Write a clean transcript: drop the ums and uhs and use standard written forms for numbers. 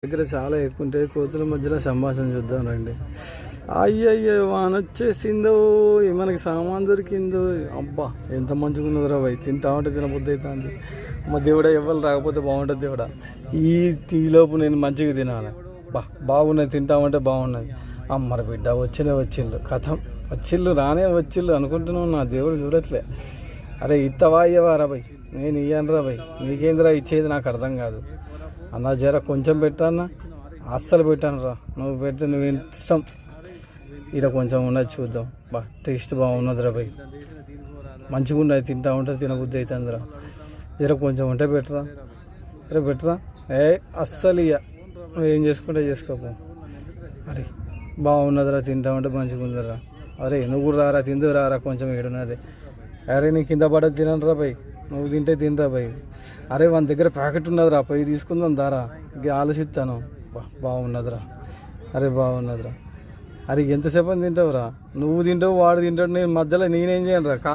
దగ్గర చాలా ఎక్కువ ఉంటాయి. కోతుల మధ్యలో సంభాషణ చూద్దాం రండి. అయ్యయ్యో వాన వచ్చేసిందో, మనకి సామాన్ దొరికిందో. అబ్బా ఎంత మంచిగా ఉన్నది రా భయ్, తింటా ఉంటే తినబుద్ధి అవుతుంది. మా దేవుడా ఎవరు రాకపోతే బాగుంటుంది దేవుడా. ఈలోపు నేను మంచిగా తినాలి. బాగున్నది, తింటామంటే బాగున్నది. అమ్మర బిడ్డ వచ్చిండు కథం, వచ్చిళ్ళు అనుకుంటున్నావు. నా దేవుడు చూడట్లే. అరే ఇత్తవా ఇయ్యవా రా భయ్, నేను ఇయ్యను రా భయ్. నీకేంద్రా ఇచ్చేది నాకు అర్థం కాదు అన్న. జర కొంచెం పెట్టానా, అస్సలు పెట్టాను రా. నువ్వు ఇష్టం. ఇక్కడ కొంచెం ఉన్నది చూద్దాం. టేస్ట్ బాగున్నదిరా భయ్, మంచిగా ఉన్నది. తింటా ఉంటే తినబుద్ధి అవుతుందిరా. జర కొంచెం ఉంటే పెట్టరా. అస్సలు ఇయ్య, నువ్వేం చేసుకుంటే చేసుకోపో. అరే బాగున్నదిరా, తింటా ఉంటే మంచిగా ఉందిరా. అరే నువ్వు కూడా రారా, తిందు రారా, కొంచెం ఏడున్నది. అరే నీ కింద పడదు తినను రా భయ్, నువ్వు తింటే తినరా భయ్. అరే మన దగ్గర ప్యాకెట్ ఉన్నదిరా, పోయి తీసుకుందాం దారా. ఇక ఆలోచిస్తాను. బాగున్నదిరా, అరే బాగున్నదిరా. అరే ఎంతసేపు అని తింటావురా? నువ్వు తింటావు, వాడు తింటాడు, నేను మధ్యలో నేనేం చేయను రా.